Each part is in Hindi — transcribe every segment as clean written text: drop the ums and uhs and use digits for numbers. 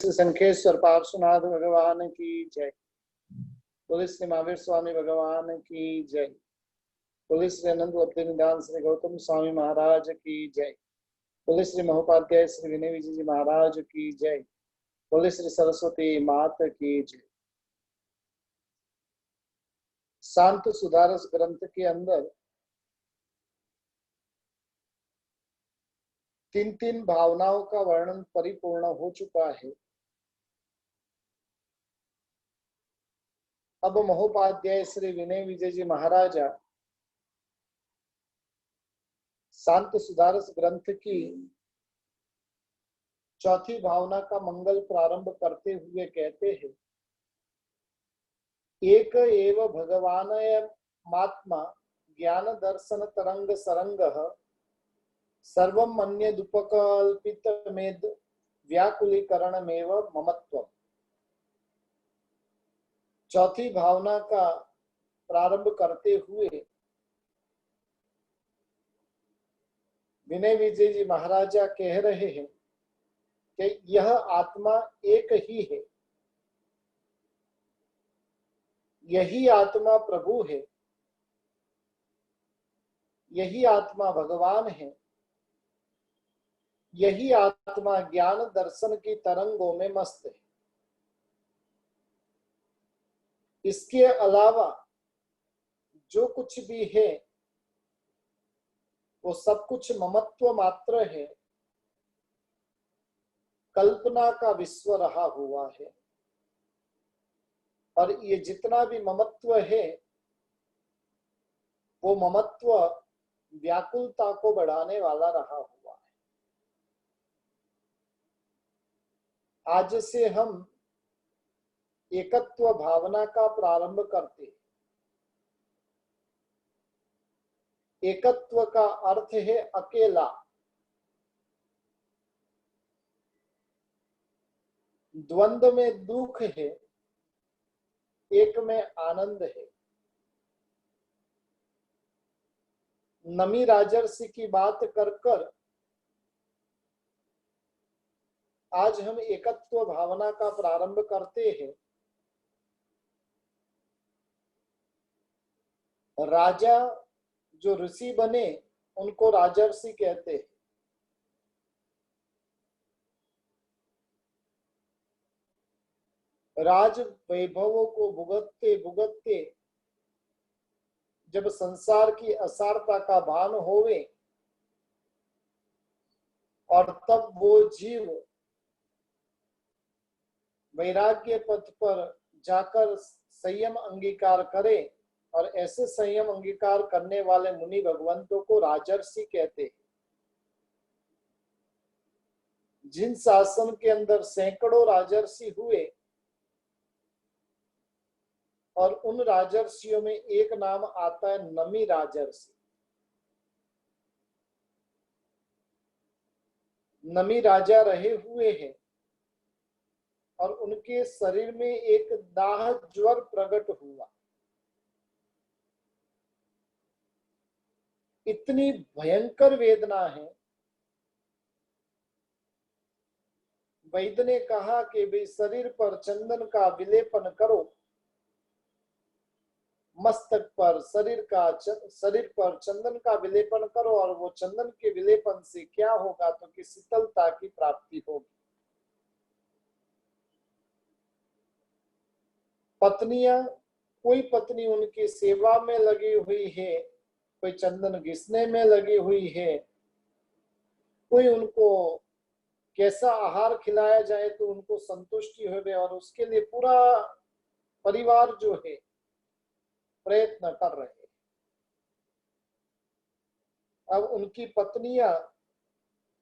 संखेश्वर पार्श्वनाथ भगवान की जय। बोले श्री महावीर स्वामी भगवान की जय। बोले श्री अनंत अवतार निधान श्री गौतम स्वामी महाराज की जय। बोले श्री महोपाध्याय श्री विनय विजय जी महाराज की जय। बोले श्री सरस्वती मात की जय। शांत सुधारस ग्रंथ के अंदर तीन भावनाओं का वर्णन परिपूर्ण हो चुका है। अब महोपाध्याय श्री विनय विजय जी महाराजा शांत सुधारस ग्रंथ की चौथी भावना का मंगल प्रारंभ करते हुए कहते हैं, एक एव भगवानयमात्मा ज्ञान दर्शन तरंग सरंगः सर्वं मन्येदुपकल्पितमेद व्याकुलीकरणमेव ममत्वम्। चौथी भावना का प्रारंभ करते हुए विनय विजय जी महाराजा कह रहे हैं कि यह आत्मा एक ही है, यही आत्मा प्रभु है, यही आत्मा भगवान है, यही आत्मा ज्ञान दर्शन की तरंगों में मस्त है। इसके अलावा जो कुछ भी है वो सब कुछ ममत्व मात्र है, कल्पना का विश्व रहा हुआ है। और ये जितना भी ममत्व है वो ममत्व व्याकुलता को बढ़ाने वाला रहा हुआ है। आज से हम एकत्व भावना का प्रारंभ करते हैं। एकत्व का अर्थ है अकेला। द्वंद्व में दुख है, एक में आनंद है। नमी राजर्षि की बात कर कर आज हम एकत्व भावना का प्रारंभ करते हैं। राजा जो ऋषि बने उनको राजर्षि कहते हैं। राज वैभवों को भुगतते भुगतते जब संसार की असारता का भान होवे और तब वो जीव वैराग्य पथ पर जाकर संयम अंगीकार करे, और ऐसे संयम अंगीकार करने वाले मुनि भगवंतों को राजर्षि कहते हैं। जिन शासन के अंदर सैकड़ों राजर्षि हुए और उन राजर्षियों में एक नाम आता है नमी राजर्षि। नमी राजा रहे हुए हैं और उनके शरीर में एक दाह ज्वर प्रकट हुआ। इतनी भयंकर वेदना है। वैद्य ने कहा कि भाई शरीर पर चंदन का विलेपन करो, मस्तक पर शरीर पर चंदन का विलेपन करो, और वो चंदन के विलेपन से क्या होगा तो कि शीतलता की प्राप्ति होगी। पत्नियां, कोई पत्नी उनकी सेवा में लगी हुई है, कोई चंदन घिसने में लगी हुई है, कोई उनको कैसा आहार खिलाया जाए तो उनको संतुष्टि हो, और उसके लिए पूरा परिवार जो है प्रयत्न कर रहे हैं। अब उनकी पत्नियां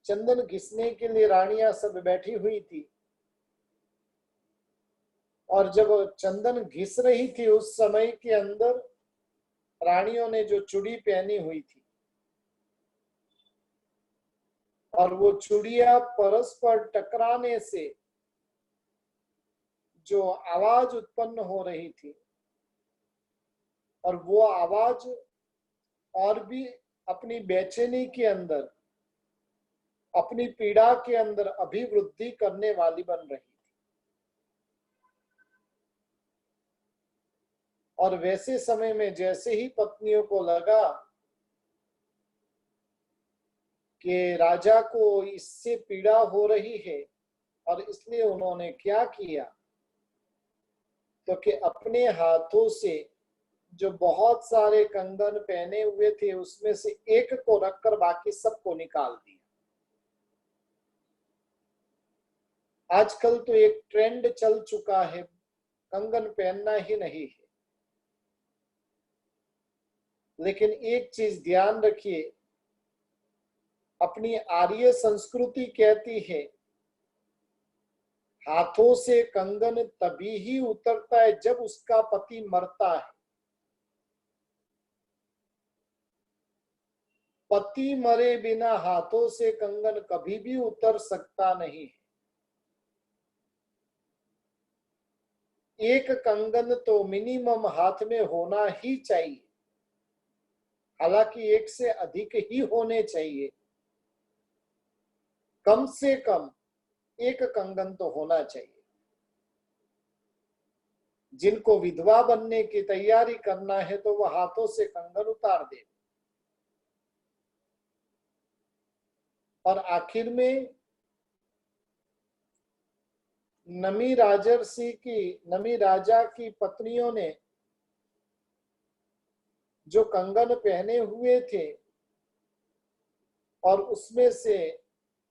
चंदन घिसने के लिए रानियां सब बैठी हुई थी, और जब चंदन घिस रही थी उस समय के अंदर रानियों ने जो चूड़ी पहनी हुई थी और वो चूड़ियां परस्पर टकराने से जो आवाज उत्पन्न हो रही थी, और वो आवाज और भी अपनी बेचैनी के अंदर, अपनी पीड़ा के अंदर अभिवृद्धि करने वाली बन रही थी। और वैसे समय में जैसे ही पत्नियों को लगा कि राजा को इससे पीड़ा हो रही है, और इसलिए उन्होंने क्या किया, तो कि अपने हाथों से जो बहुत सारे कंगन पहने हुए थे उसमें से एक को रखकर बाकी सबको निकाल दिया। आजकल तो एक ट्रेंड चल चुका है, कंगन पहनना ही नहीं है। लेकिन एक चीज ध्यान रखिए, अपनी आर्य संस्कृति कहती है हाथों से कंगन तभी ही उतरता है जब उसका पति मरता है। पति मरे बिना हाथों से कंगन कभी भी उतर सकता नहीं है। एक कंगन तो मिनिमम हाथ में होना ही चाहिए, हालांकि एक से अधिक ही होने चाहिए, कम से कम एक कंगन तो होना चाहिए। जिनको विधवा बनने की तैयारी करना है तो वह हाथों से कंगन उतार दे। और आखिर में नमी राजा की पत्नियों ने जो कंगन पहने हुए थे और उसमें से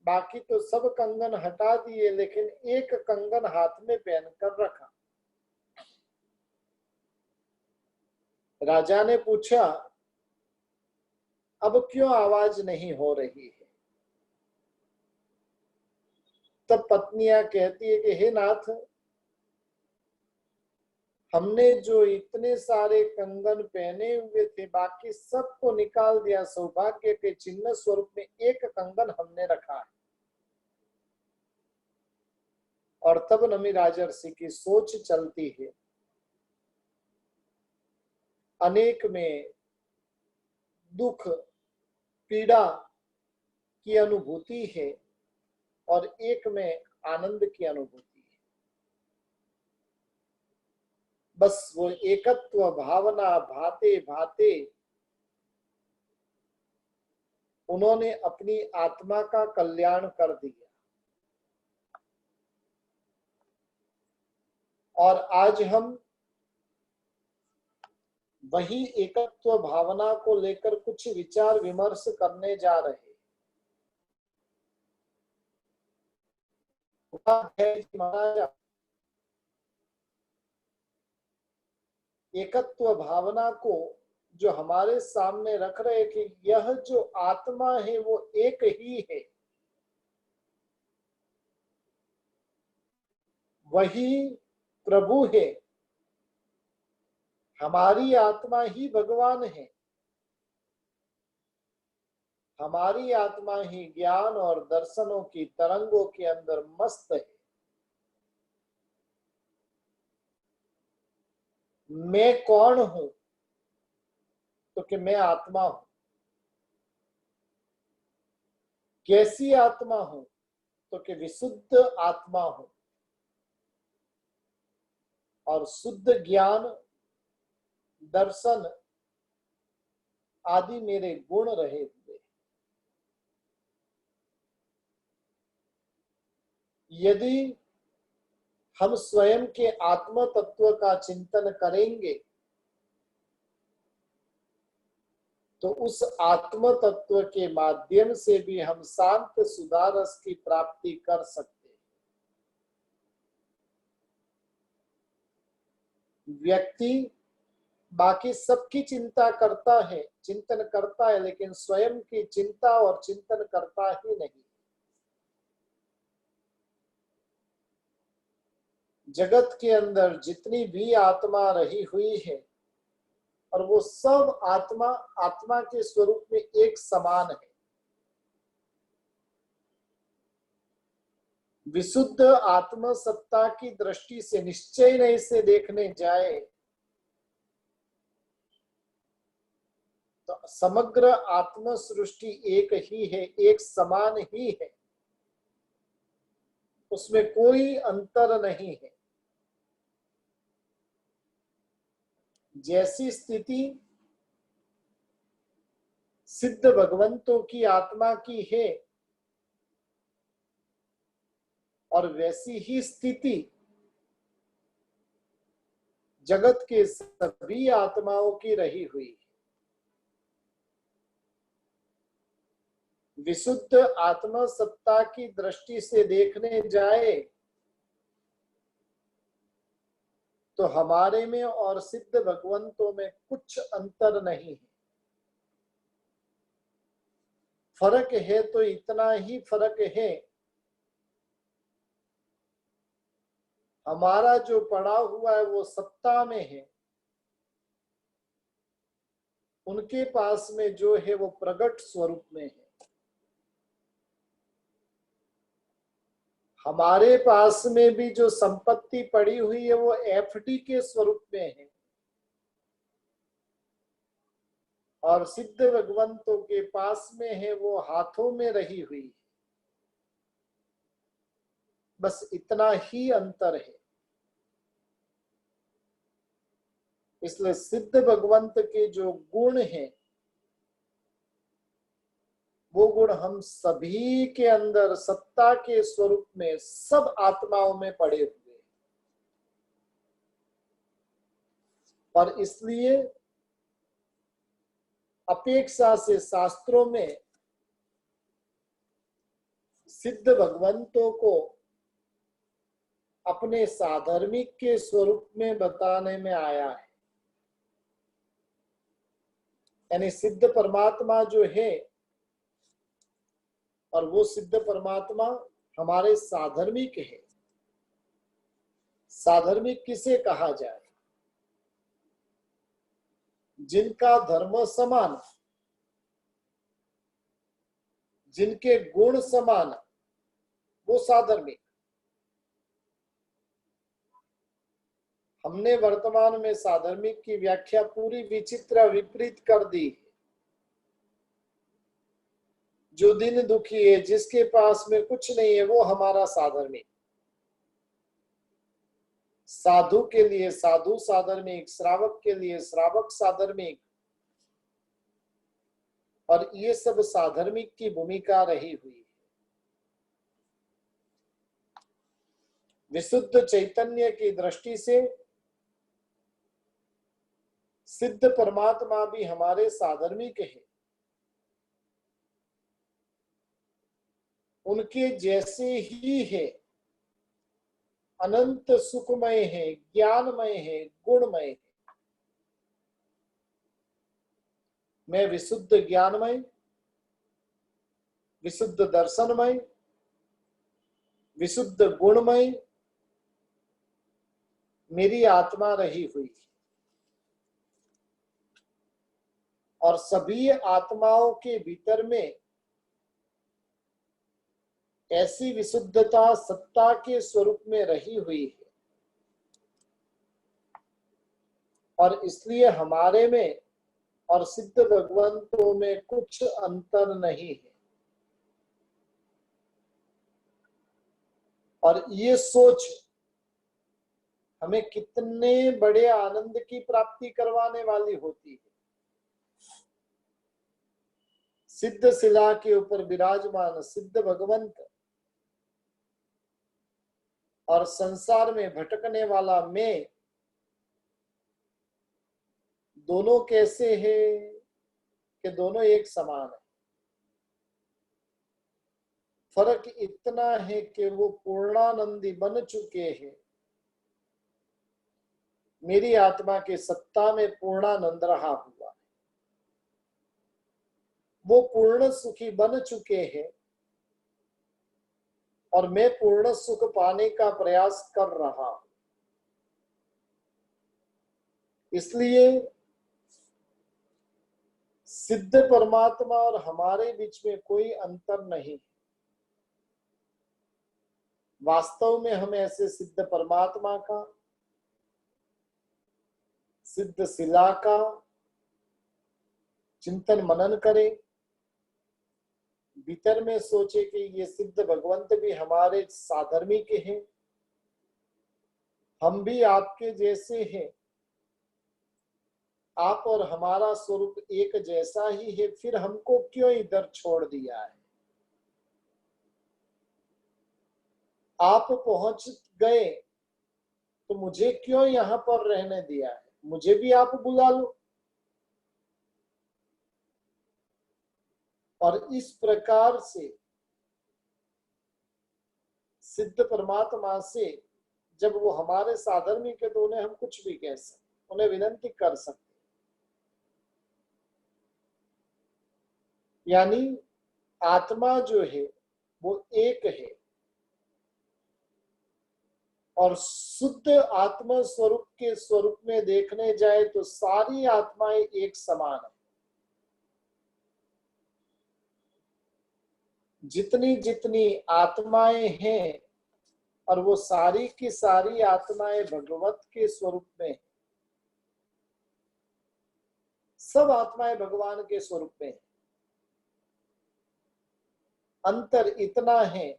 बाकी तो सब कंगन हटा दिए, लेकिन एक कंगन हाथ में पहनकर रखा। राजा ने पूछा, अब क्यों आवाज नहीं हो रही है? तब पत्नियां कहती है कि हे नाथ, हमने जो इतने सारे कंगन पहने हुए थे बाकी सबको निकाल दिया, सौभाग्य के चिन्ह स्वरूप में एक कंगन हमने रखा है। और तब नमी राजर्षि की सोच चलती है, अनेक में दुख पीड़ा की अनुभूति है और एक में आनंद की अनुभूति है। बस वो एकत्व भावना भाते भाते उन्होंने अपनी आत्मा का कल्याण कर दिया। और आज हम वही एकत्व भावना को लेकर कुछ विचार विमर्श करने जा रहे हैं। महाराज एकत्व भावना को जो हमारे सामने रख रहे कि यह जो आत्मा है वो एक ही है, वही प्रभु है, हमारी आत्मा ही भगवान है, हमारी आत्मा ही ज्ञान और दर्शनों की तरंगों के अंदर मस्त है। मैं कौन हूं? तो कि मैं आत्मा हूं। कैसी आत्मा हूं? तो कि विशुद्ध आत्मा हूं और शुद्ध ज्ञान दर्शन आदि मेरे गुण रहे हुए। यदि हम स्वयं के आत्म तत्व का चिंतन करेंगे तो उस आत्म तत्व के माध्यम से भी हम शांत सुधारस की प्राप्ति कर सकते हैं। व्यक्ति बाकी सबकी चिंता करता है, चिंतन करता है, लेकिन स्वयं की चिंता और चिंतन करता ही नहीं। जगत के अंदर जितनी भी आत्मा रही हुई है और वो सब आत्मा आत्मा के स्वरूप में एक समान है। विशुद्ध आत्म सत्ता की दृष्टि से निश्चय नहीं से देखने जाए तो समग्र आत्म सृष्टि एक ही है, एक समान ही है, उसमें कोई अंतर नहीं है। जैसी स्थिति सिद्ध भगवंतों की आत्मा की है और वैसी ही स्थिति जगत के सभी आत्माओं की रही हुई। विशुद्ध आत्मा सत्ता की दृष्टि से देखने जाए तो हमारे में और सिद्ध भगवंतों में कुछ अंतर नहीं है। फर्क है तो इतना ही फर्क है, हमारा जो पड़ा हुआ है वो सत्ता में है, उनके पास में जो है वो प्रगट स्वरूप में है। हमारे पास में भी जो संपत्ति पड़ी हुई है वो एफडी के स्वरूप में है और सिद्ध भगवंतों के पास में है वो हाथों में रही हुई है। बस इतना ही अंतर है। इसलिए सिद्ध भगवंत के जो गुण हैं वो गुण हम सभी के अंदर सत्ता के स्वरूप में सब आत्माओं में पड़े हुए हैं। और इसलिए अपेक्षा से शास्त्रों में सिद्ध भगवंतों को अपने साधर्मिक के स्वरूप में बताने में आया है। यानी सिद्ध परमात्मा जो है और वो सिद्ध परमात्मा हमारे साधर्मिक है। साधर्मिक किसे कहा जाए? जिनका धर्म समान, जिनके गुण समान, वो साधर्मिक। हमने वर्तमान में साधर्मिक की व्याख्या पूरी विचित्र विपरीत कर दी। जो दिन दुखी है, जिसके पास में कुछ नहीं है, वो हमारा साधर्मिक। साधु के लिए साधु साधर्मिक, श्रावक के लिए श्रावक साधर्मिक, और ये सब साधर्मिक की भूमिका रही हुई है। विशुद्ध चैतन्य की दृष्टि से सिद्ध परमात्मा भी हमारे साधर्मिक है। उनके जैसे ही है, अनंत सुखमय है, ज्ञानमय है, गुणमय है। मैं विशुद्ध ज्ञानमय, विशुद्ध दर्शनमय, विशुद्ध गुणमय मेरी आत्मा रही हुई है। और सभी आत्माओं के भीतर में ऐसी विशुद्धता सत्ता के स्वरूप में रही हुई है और इसलिए हमारे में और सिद्ध भगवंतों में कुछ अंतर नहीं है। और ये सोच हमें कितने बड़े आनंद की प्राप्ति करवाने वाली होती है। सिद्ध शिला के ऊपर विराजमान सिद्ध भगवंत और संसार में भटकने वाला मैं, दोनों कैसे हैं कि दोनों एक समान है। फर्क इतना है कि वो पूर्णानंदी बन चुके हैं। मेरी आत्मा के सत्ता में पूर्णानंद रहा हुआ, वो पूर्ण सुखी बन चुके हैं और मैं पूर्ण सुख पाने का प्रयास कर रहा हूं। इसलिए सिद्ध परमात्मा और हमारे बीच में कोई अंतर नहीं। वास्तव में हम ऐसे सिद्ध परमात्मा का, सिद्ध शिला का चिंतन मनन करें, भीतर में सोचे कि ये सिद्ध भगवंत भी हमारे साधर्मिक हैं, हम भी आपके जैसे हैं, आप और हमारा स्वरूप एक जैसा ही है, फिर हमको क्यों इधर छोड़ दिया है? आप पहुंच गए तो मुझे क्यों यहाँ पर रहने दिया है? मुझे भी आप बुला लो। और इस प्रकार से सिद्ध परमात्मा से जब वो हमारे साधर्मिक है तो उन्हें हम कुछ भी कह सकते, उन्हें विनंती कर सकते। यानी आत्मा जो है वो एक है, और शुद्ध आत्मा स्वरूप के स्वरूप में देखने जाए तो सारी आत्माएं एक समान है। जितनी जितनी आत्माएं हैं, और वो सारी की सारी आत्माएं भगवत के स्वरूप में, सब आत्माएं भगवान के स्वरूप में। अंतर इतना है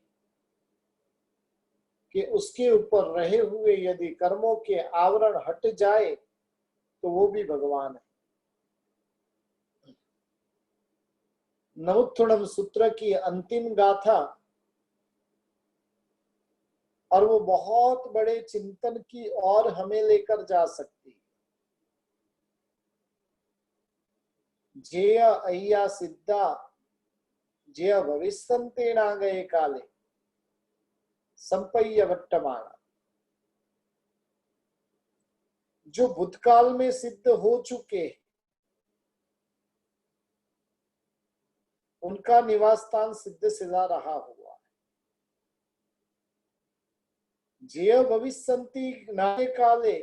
कि उसके ऊपर रहे हुए यदि कर्मों के आवरण हट जाए तो वो भी भगवान है। नवोत्थानम सूत्र की अंतिम गाथा, और वो बहुत बड़े चिंतन की ओर हमें लेकर जा सकती है। जेय अय्या सिद्धा जेय भविष्यन्ते नागये काले संपय्य वट्टमाना। जो भूतकाल में सिद्ध हो चुके, उनका निवास स्थान सिद्ध सिद्धा रहा हुआ। जेय भविष्यन्ति नागे काले,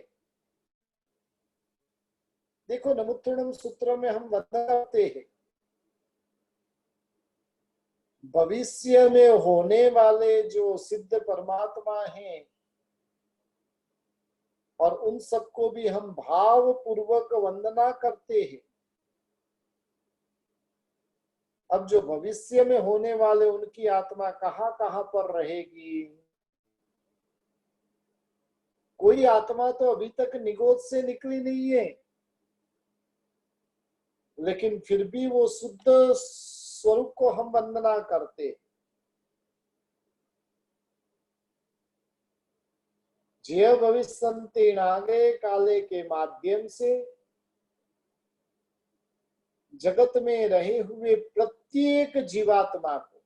देखो नवोत्थानम सूत्र में हम बताते हैं भविष्य में होने वाले जो सिद्ध परमात्मा हैं, और उन सबको भी हम भाव पूर्वक वंदना करते हैं। अब जो भविष्य में होने वाले उनकी आत्मा कहाँ कहाँ पर रहेगी? कोई आत्मा तो अभी तक निगोद से निकली नहीं है, लेकिन फिर भी वो शुद्ध स्वरूप को हम वंदना करते। जय भविष्यन्ते नागे काले के माध्यम से जगत में रहे हुए प्रत्येक जीवात्मा को,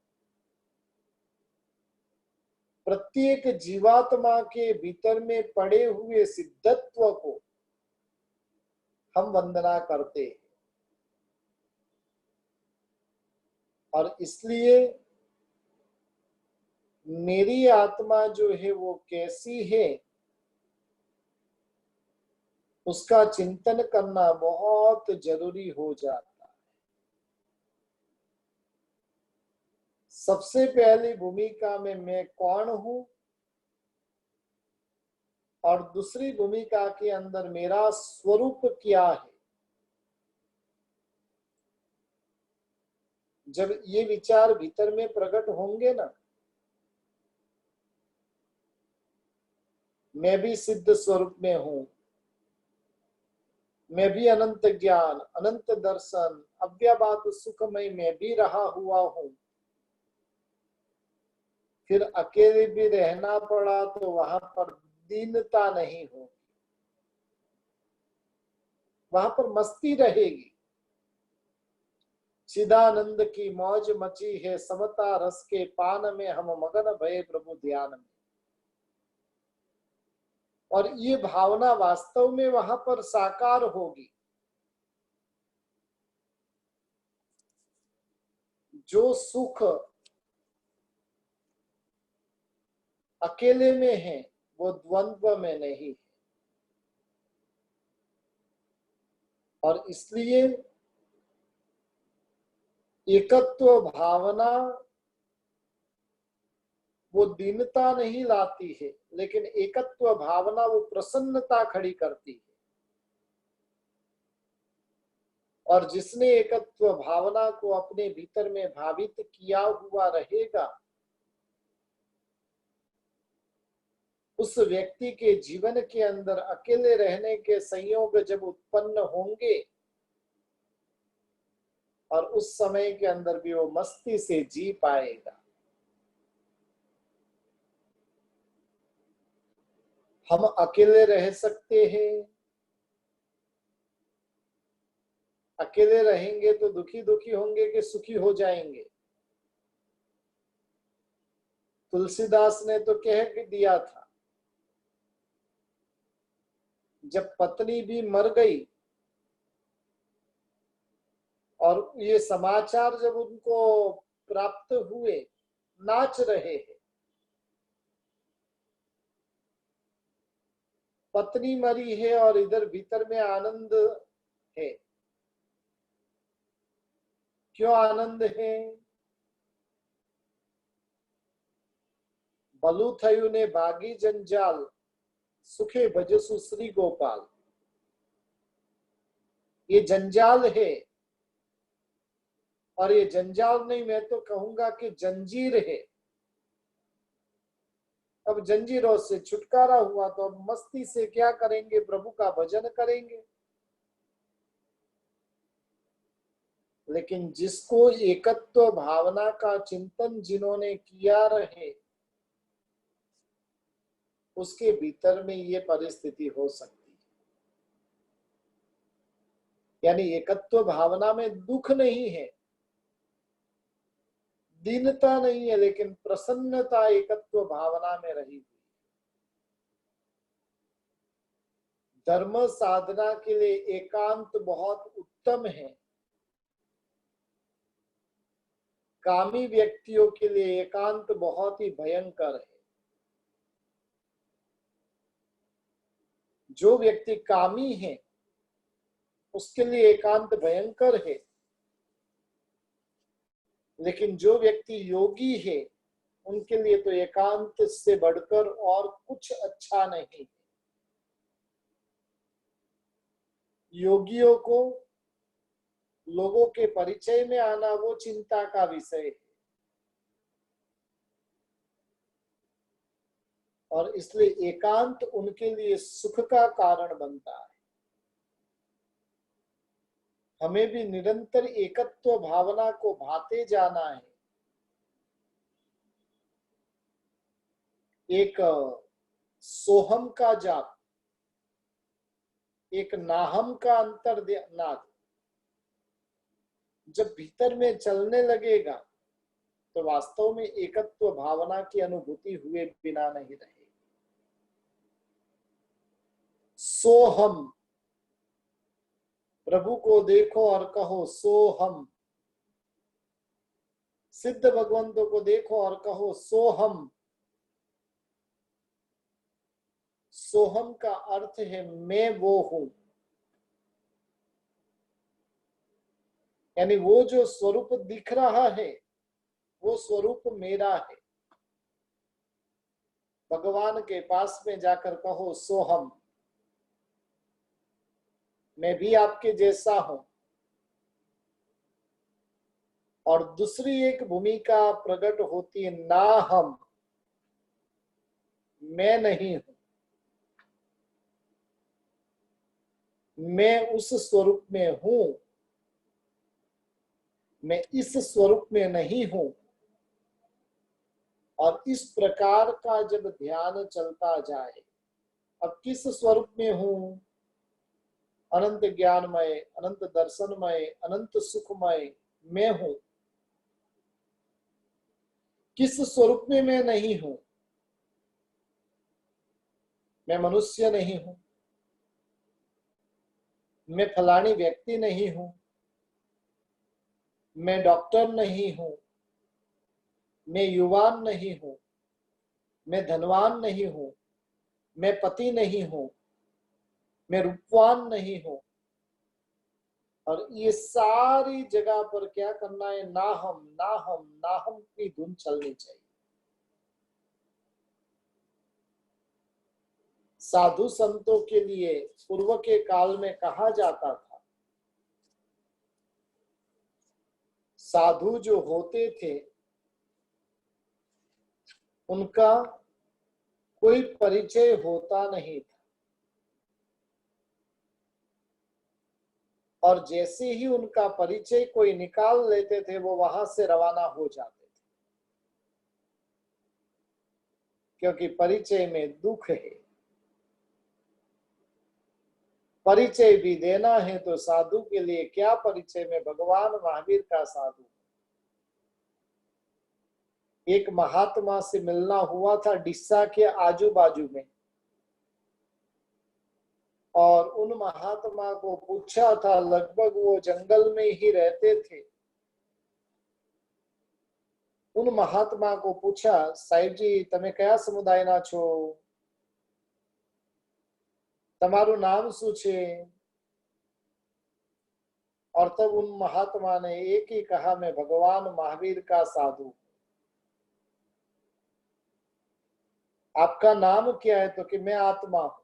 प्रत्येक जीवात्मा के भीतर में पड़े हुए सिद्धत्व को हम वंदना करते हैं। और इसलिए मेरी आत्मा जो है वो कैसी है, उसका चिंतन करना बहुत जरूरी हो जाता है। सबसे पहली भूमिका में मैं कौन हूं, और दूसरी भूमिका के अंदर मेरा स्वरूप क्या है। जब ये विचार भीतर में प्रकट होंगे ना, मैं भी सिद्ध स्वरूप में हूं, मैं भी अनंत ज्ञान अनंत दर्शन अव्यभात सुखमय मैं भी रहा हुआ हूं, फिर अकेले भी रहना पड़ा तो वहां पर दीनता नहीं हो, वहां पर मस्ती रहेगी। चिदानंद की मौज मची है, समता रस के पान में हम मगन भये प्रभु ध्यान में। और ये भावना वास्तव में वहां पर साकार होगी। जो सुख अकेले में है वो द्वंद्व में नहीं है। और इसलिए एकत्व भावना वो दीनता नहीं लाती है, लेकिन एकत्व भावना वो प्रसन्नता खड़ी करती है। और जिसने एकत्व भावना को अपने भीतर में भावित किया हुआ रहेगा, उस व्यक्ति के जीवन के अंदर अकेले रहने के संयोग जब उत्पन्न होंगे और उस समय के अंदर भी वो मस्ती से जी पाएगा। हम अकेले रह सकते हैं, अकेले रहेंगे तो दुखी दुखी होंगे कि सुखी हो जाएंगे। तुलसीदास ने तो कह दिया था, जब पत्नी भी मर गई और ये समाचार जब उनको प्राप्त हुए, नाच रहे हैं। पत्नी मरी है और इधर भीतर में आनंद है। क्यों आनंद है? बलु थयु ने भागी जंजाल, सुखे भजसु श्री गोपाल। ये जंजाल है, और ये जंजाल नहीं, मैं तो कहूंगा कि जंजीर है। अब जंजीरों से छुटकारा हुआ तो अब मस्ती से क्या करेंगे? प्रभु का भजन करेंगे। लेकिन जिसको एकत्व भावना का चिंतन जिन्होंने किया रहे, उसके भीतर में ये परिस्थिति हो सकती है। यानी एकत्व भावना में दुख नहीं है, दीनता नहीं है, लेकिन प्रसन्नता एकत्व भावना में रही हुई। धर्म साधना के लिए एकांत बहुत उत्तम है। कामी व्यक्तियों के लिए एकांत बहुत ही भयंकर है। जो व्यक्ति कामी है उसके लिए एकांत भयंकर है, लेकिन जो व्यक्ति योगी है उनके लिए तो एकांत से बढ़कर और कुछ अच्छा नहीं। योगियों को लोगों के परिचय में आना वो चिंता का विषय है, और इसलिए एकांत उनके लिए सुख का कारण बनता है। हमें भी निरंतर एकत्व भावना को भाते जाना है। एक सोहम का जाप, एक नाहम का अंतर्नाद जब भीतर में चलने लगेगा तो वास्तव में एकत्व भावना की अनुभूति हुए बिना नहीं रहेगी। सोहम, प्रभु को देखो और कहो सोहम। सिद्ध भगवंतों को देखो और कहो सोहम। सोहम का अर्थ है मैं वो हूं, यानी वो जो स्वरूप दिख रहा है वो स्वरूप मेरा है। भगवान के पास में जाकर कहो सोहम, मैं भी आपके जैसा हूं। और दूसरी एक भूमिका प्रकट होती है ना हम, मैं नहीं हूं, मैं उस स्वरूप में हूं, मैं इस स्वरूप में नहीं हूं। और इस प्रकार का जब ध्यान चलता जाए, अब किस स्वरूप में हूं? अनंत ज्ञानमय, अनंत दर्शनमय, अनंत सुखमय मैं हूं। किस स्वरूप में मैं नहीं हूं? मैं मनुष्य नहीं हूं, मैं फलानी व्यक्ति नहीं हूं, मैं डॉक्टर नहीं हूं, मैं युवान नहीं हूं, मैं धनवान नहीं हूं, मैं पति नहीं हूं, मैं रूपवान नहीं हूं। और ये सारी जगह पर क्या करना है? ना हम ना हम ना हम की धुन चलनी चाहिए। साधु संतों के लिए पूर्व के काल में कहा जाता था, साधु जो होते थे उनका कोई परिचय होता नहीं था। और जैसे ही उनका परिचय कोई निकाल लेते थे वो वहां से रवाना हो जाते थे, क्योंकि परिचय में दुख है। परिचय भी देना है तो साधु के लिए क्या परिचय में भगवान महावीर का साधु। एक महात्मा से मिलना हुआ था डिस्सा के आजू बाजू में, और उन महात्मा को पूछा था, लगभग वो जंगल में ही रहते थे। उन महात्मा को पूछा, साहिब जी તમે કયા સમુદાયના છો, તમારું નામ શું છે? और तब उन महात्मा ने एक ही कहा, मैं भगवान महावीर का साधु। आपका नाम क्या है? तो कि मैं आत्मा हूं,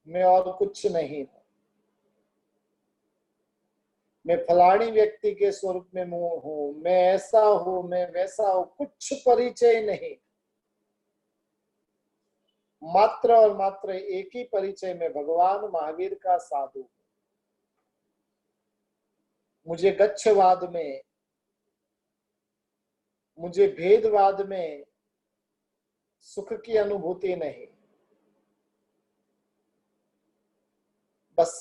मैं और कुछ नहीं हूं, मैं फलानी व्यक्ति के स्वरूप में हूं, मैं ऐसा हूं, मैं वैसा हूं, कुछ परिचय नहीं, मात्र और मात्र एक ही परिचय में भगवान महावीर का साधु। मुझे गच्छवाद में, मुझे भेदवाद में सुख की अनुभूति नहीं, बस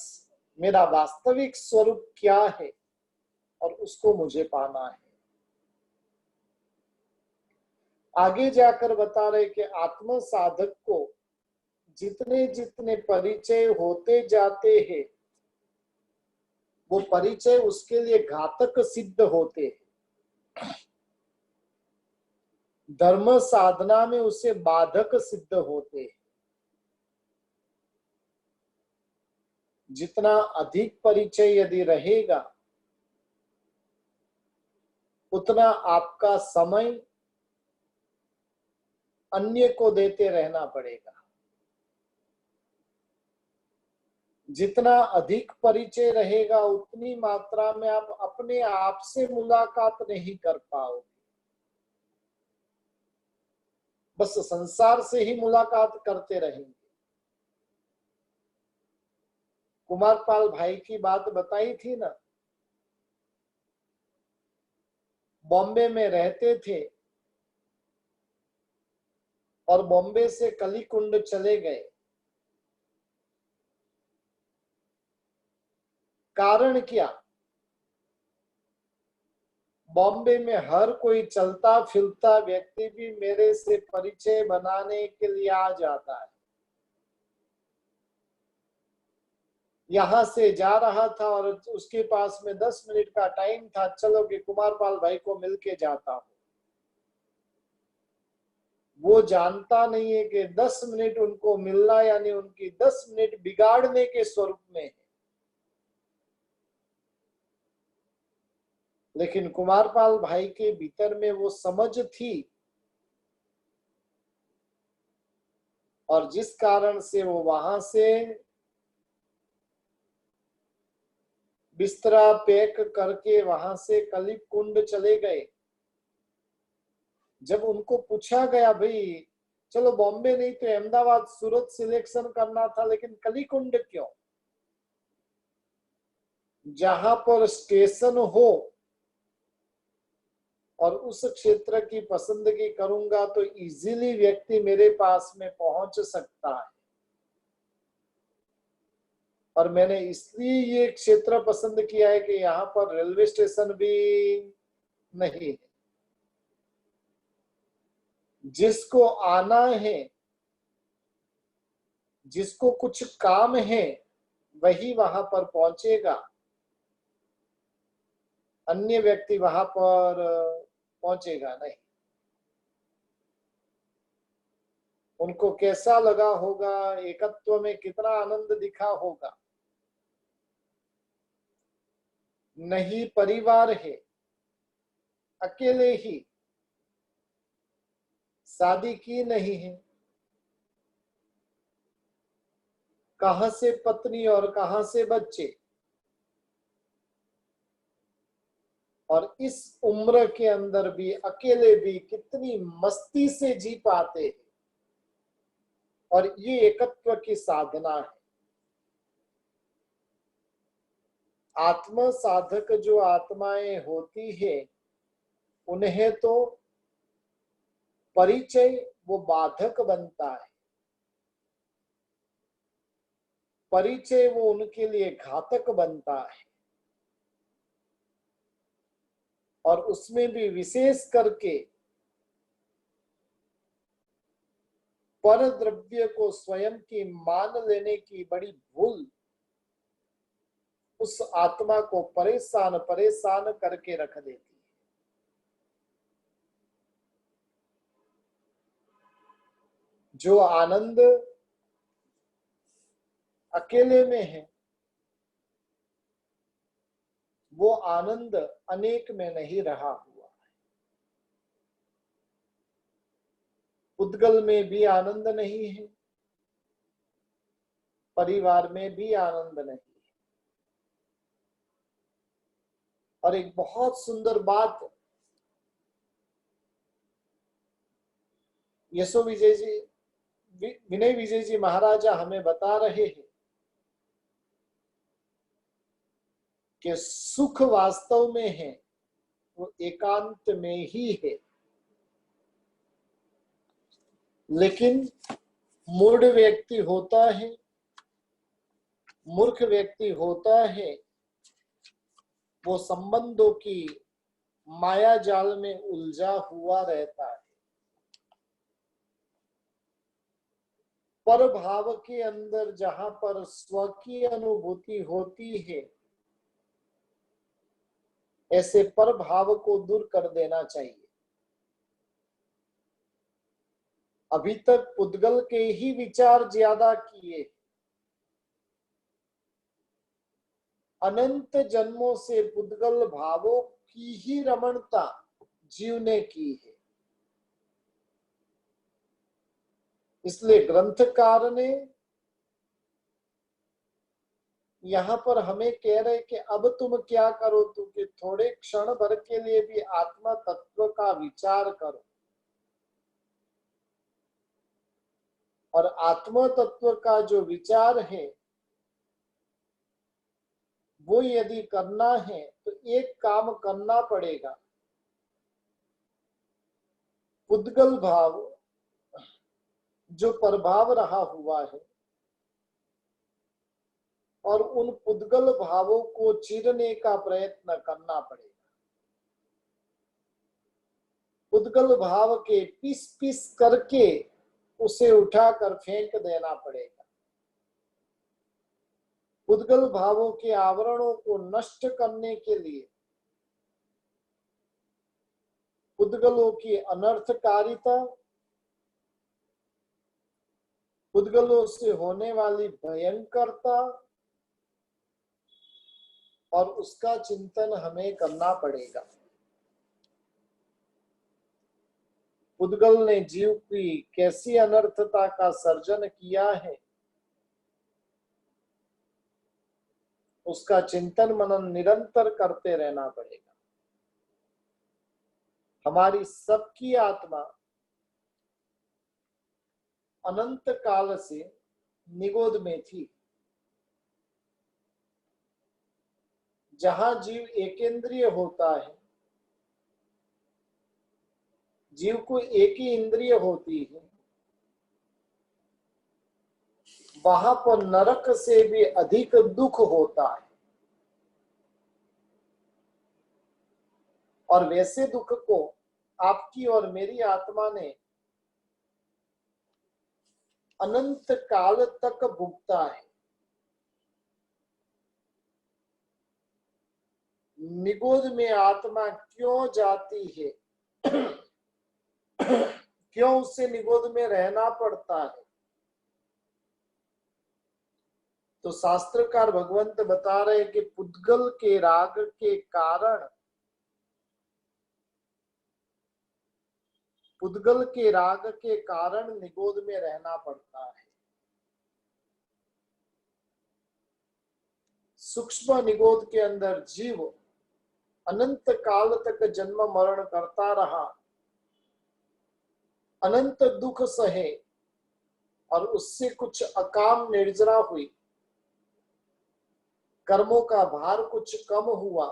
मेरा वास्तविक स्वरूप क्या है और उसको मुझे पाना है। आगे जाकर बता रहे कि आत्म साधक को जितने जितने परिचय होते जाते हैं वो परिचय उसके लिए घातक सिद्ध होते हैं, धर्म साधना में उसे बाधक सिद्ध होते हैं। जितना अधिक परिचय यदि रहेगा उतना आपका समय अन्य को देते रहना पड़ेगा। जितना अधिक परिचय रहेगा उतनी मात्रा में आप अपने आप से मुलाकात नहीं कर पाओगे, बस संसार से ही मुलाकात करते रहेंगे। कुमारपाल भाई की बात बताई थी ना, बॉम्बे में रहते थे और बॉम्बे से कलीकुंड चले गए। कारण क्या? बॉम्बे में हर कोई चलता फिरता व्यक्ति भी मेरे से परिचय बनाने के लिए आ जाता है। यहां से जा रहा था और उसके पास में 10 मिनट का टाइम था, चलो कि कुमारपाल भाई को मिलके जाता हूं। वो जानता नहीं है कि 10 मिनट उनको मिलना यानी उनकी 10 मिनट बिगाड़ने के स्वरूप में है। लेकिन कुमारपाल भाई के भीतर में वो समझ थी, और जिस कारण से वो वहां से बिस्तरा पैक करके वहां से कलीकुंड चले गए। जब उनको पूछा गया, भाई चलो बॉम्बे नहीं तो अहमदाबाद सूरत सिलेक्शन करना था, लेकिन कलीकुंड क्यों? जहां पर स्टेशन हो और उस क्षेत्र की पसंदगी करूंगा तो इजीली व्यक्ति मेरे पास में पहुंच सकता है। और मैंने इसलिए ये क्षेत्र पसंद किया है कि यहाँ पर रेलवे स्टेशन भी नहीं है। जिसको आना है, जिसको कुछ काम है, वही वहां पर पहुंचेगा, अन्य व्यक्ति वहां पर पहुंचेगा नहीं। उनको कैसा लगा होगा, एकत्व में कितना आनंद दिखा होगा। नहीं परिवार है, अकेले ही, शादी की नहीं है, कहां से पत्नी और कहां से बच्चे, और इस उम्र के अंदर भी अकेले भी कितनी मस्ती से जी पाते हैं। और ये एकत्व की साधना है। आत्म साधक जो आत्माएं होती है उन्हें तो परिचय वो बाधक बनता है, परिचय वो उनके लिए घातक बनता है। और उसमें भी विशेष करके पर द्रव्य को स्वयं की मान लेने की बड़ी भूल उस आत्मा को परेशान परेशान करके रख देती है। जो आनंद अकेले में है वो आनंद अनेक में नहीं रहा हुआ है। उद्गल में भी आनंद नहीं है, परिवार में भी आनंद नहीं है। और एक बहुत सुंदर बात यशो विजय जी, विनय विजय जी महाराजा हमें बता रहे हैं कि सुख वास्तव में है वो एकांत में ही है, लेकिन मूढ़ व्यक्ति होता है, मूर्ख व्यक्ति होता है, वो संबंधों की माया जाल में उलझा हुआ रहता है। पर भाव के अंदर जहां पर स्व की अनुभूति होती है, ऐसे पर भाव को दूर कर देना चाहिए। अभी तक पुद्गल के ही विचार ज्यादा किए, अनंत जन्मों से पुद्गल भावों की ही रमणता जीव ने की है। इसलिए ग्रंथकार ने यहाँ पर हमें कह रहे कि अब तुम क्या करो, तो कि थोड़े क्षण भर के लिए भी आत्मा तत्व का विचार करो। और आत्मा तत्व का जो विचार है वो यदि करना है तो एक काम करना पड़ेगा। पुद्गल भाव जो प्रभाव रहा हुआ है और उन पुद्गल भावों को चीरने का प्रयत्न करना पड़ेगा। पुद्गल भाव के पीस पीस करके उसे उठाकर फेंक देना पड़ेगा। पुद्गल भावों के आवरणों को नष्ट करने के लिए, पुद्गलों की अनर्थकारिता, पुद्गलों से होने वाली भयंकरता और उसका चिंतन हमें करना पड़ेगा। पुद्गल ने जीव की कैसी अनर्थता का सर्जन किया है, उसका चिंतन मनन निरंतर करते रहना पड़ेगा। हमारी सबकी आत्मा अनंत काल से निगोद में थी। जहां जीव एकेंद्रिय होता है, जीव को एक ही इंद्रिय होती है, वहां पर नरक से भी अधिक दुख होता है। और वैसे दुख को आपकी और मेरी आत्मा ने अनंत काल तक भुगता है। निगोद में आत्मा क्यों जाती है, क्यों उससे निगोद में रहना पड़ता है? तो शास्त्रकार भगवंत बता रहे कि पुद्गल के राग के कारण, पुद्गल के राग के कारण निगोद में रहना पड़ता है। सूक्ष्म निगोद के अंदर जीव अनंत काल तक जन्म मरण करता रहा, अनंत दुख सहे और उससे कुछ अकाम निर्जरा हुई। कर्मों का भार कुछ कम हुआ,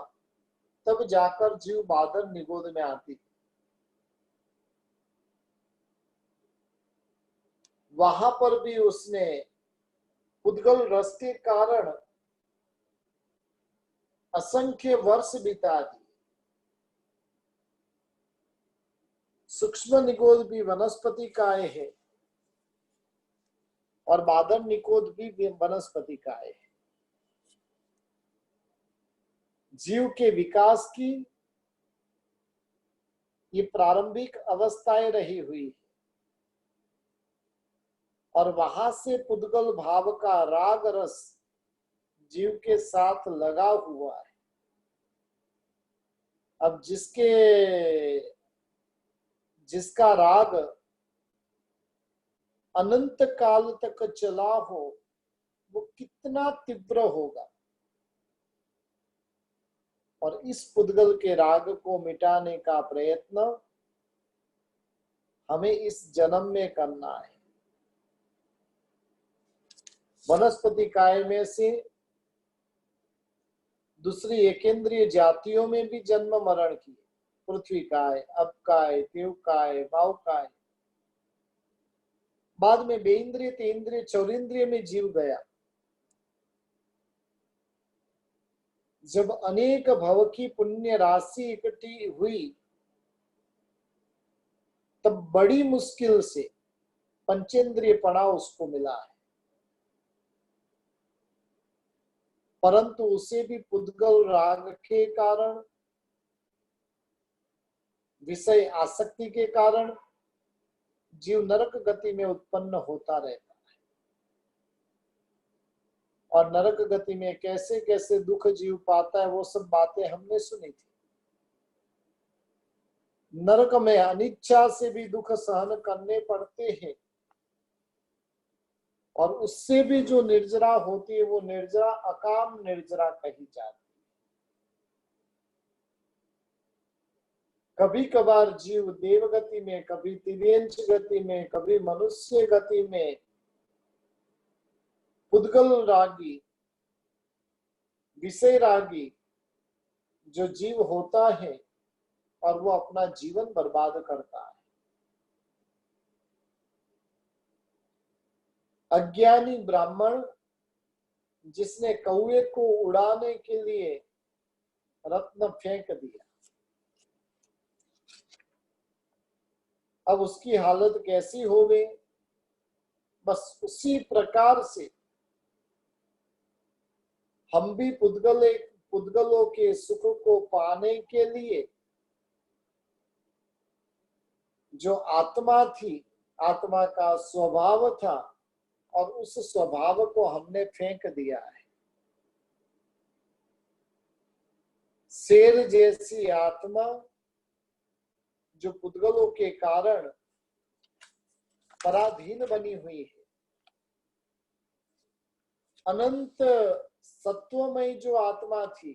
तब जाकर जीव बादर निगोद में आती। वहां पर भी उसने उद्गल रस के कारण असंख्य वर्ष बिता दिए। सूक्ष्म निगोद भी वनस्पति काय है और बादर निगोद भी वनस्पति काय है। जीव के विकास की ये प्रारंभिक अवस्थाएं रही हुई है और वहां से पुद्गल भाव का राग रस जीव के साथ लगा हुआ है। अब जिसका राग अनंत काल तक चला हो, वो कितना तीव्र होगा। और इस पुद्गल के राग को मिटाने का प्रयत्न हमें इस जन्म में करना है। वनस्पति काय में से दूसरी एकेंद्रीय जातियों में भी जन्म मरण किए। पृथ्वी काय, अब काय, देव काय, भाव काय। बाद में बेइंद्रिय, तेंद्रिय, चौरिंद्रिय में जीव गया। जब अनेक भव की पुण्य राशि इकट्ठी हुई, तब बड़ी मुश्किल से पंचेंद्रिय पणा उसको मिला है। परंतु उसे भी पुद्गल राग के कारण, विषय आसक्ति के कारण जीव नरक गति में उत्पन्न होता रहता है। और नरक गति में कैसे कैसे दुख जीव पाता है, वो सब बातें हमने सुनी थी। नरक में अनिच्छा से भी दुख सहन करने पड़ते हैं और उससे भी जो निर्जरा होती है, वो निर्जरा अकाम निर्जरा कही जाती है। कभी कभार जीव देव गति में, कभी तिर्यंच गति में, कभी मनुष्य गति में पुद्गल रागी, विषय रागी जो जीव होता है और वो अपना जीवन बर्बाद करता है। अज्ञानी ब्राह्मण जिसने कौए को उड़ाने के लिए रत्न फेंक दिया, अब उसकी हालत कैसी हो गई। बस उसी प्रकार से हम भी पुद्गलों के सुख को पाने के लिए जो आत्मा थी, आत्मा का स्वभाव था, और उस स्वभाव को हमने फेंक दिया है। शेर जैसी आत्मा जो पुद्गलों के कारण पराधीन बनी हुई है, अनंत सत्वमय जो आत्मा थी,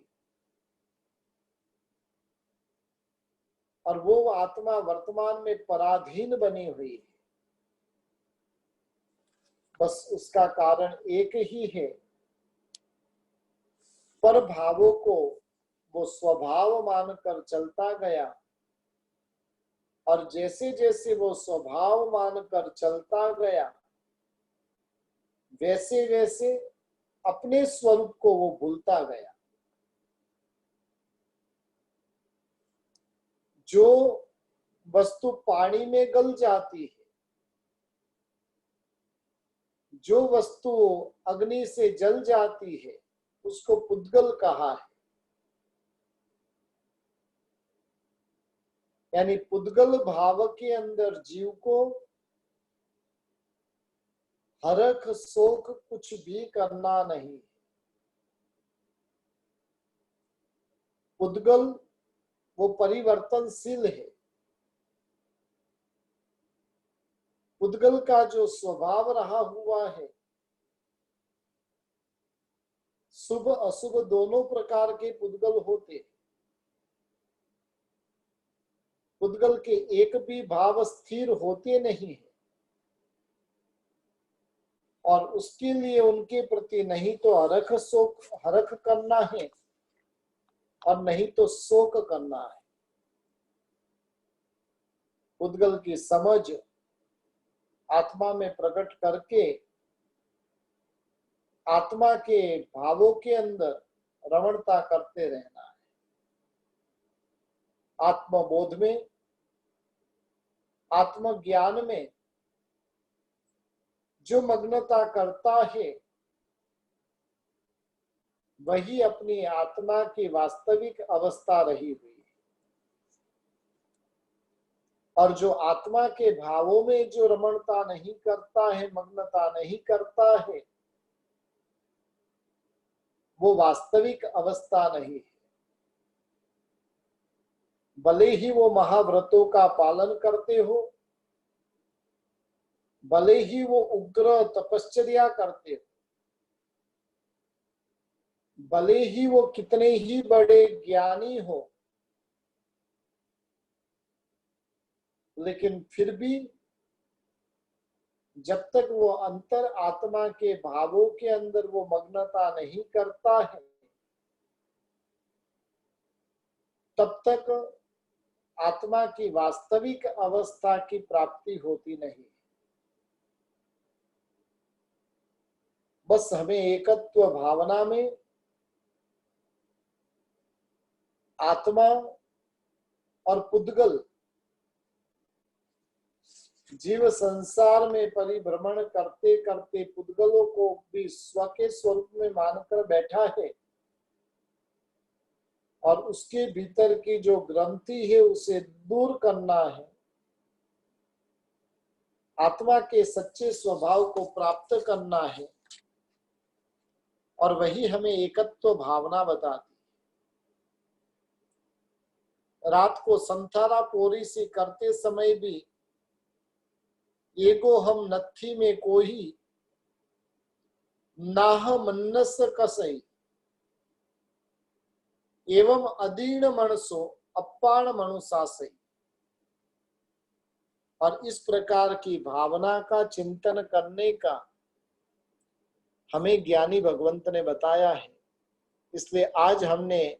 और वो आत्मा वर्तमान में पराधीन बनी हुई है। बस उसका कारण एक ही है, पर भावों को वो स्वभाव मानकर चलता गया, और जैसे जैसे वो स्वभाव मानकर चलता गया, वैसे वैसे अपने स्वरूप को वो भूलता गया। जो वस्तु पानी में गल जाती है, जो वस्तु अग्नि से जल जाती है, उसको पुद्गल कहा है। यानी पुद्गल भाव के अंदर जीव को हरख शोक कुछ भी करना नहीं। पुद्गल वो परिवर्तनशील है। पुद्गल का जो स्वभाव रहा हुआ है, शुभ अशुभ दोनों प्रकार के पुद्गल होते। पुद्गल के एक भी भाव स्थिर होते नहीं है। और उसके लिए उनके प्रति नहीं तो हरख करना है और नहीं तो शोक करना है। पुद्गल की समझ आत्मा में प्रकट करके आत्मा के भावों के अंदर रमणता करते रहना है। आत्मबोध में, आत्मज्ञान में जो मग्नता करता है वही अपनी आत्मा की वास्तविक अवस्था रही हुई है। और जो आत्मा के भावों में जो रमणता नहीं करता है, मग्नता नहीं करता है, वो वास्तविक अवस्था नहीं है। भले ही वो महाव्रतों का पालन करते हो, भले ही वो उग्र तपश्चर्या करते हो, भले ही वो कितने ही बड़े ज्ञानी हो, लेकिन फिर भी जब तक वो अंतर आत्मा के भावों के अंदर वो मग्नता नहीं करता है, तब तक आत्मा की वास्तविक अवस्था की प्राप्ति होती नहीं। बस हमें एकत्व भावना में आत्मा और पुद्गल जीव संसार में परिभ्रमण करते करते पुद्गलों को भी स्व के स्वरूप में मानकर बैठा है और उसके भीतर की जो ग्रंथि है उसे दूर करना है, आत्मा के सच्चे स्वभाव को प्राप्त करना है। और वही हमें एकत्व भावना बताती। रात को संथारा पोरी से करते समय भी एगो हम नत्थी में कोई नाह मन्नस कसई एवं अदीर्ण मनसो अपाण मनुसासई। और इस प्रकार की भावना का चिंतन करने का हमें ज्ञानी भगवंत ने बताया है। इसलिए आज हमने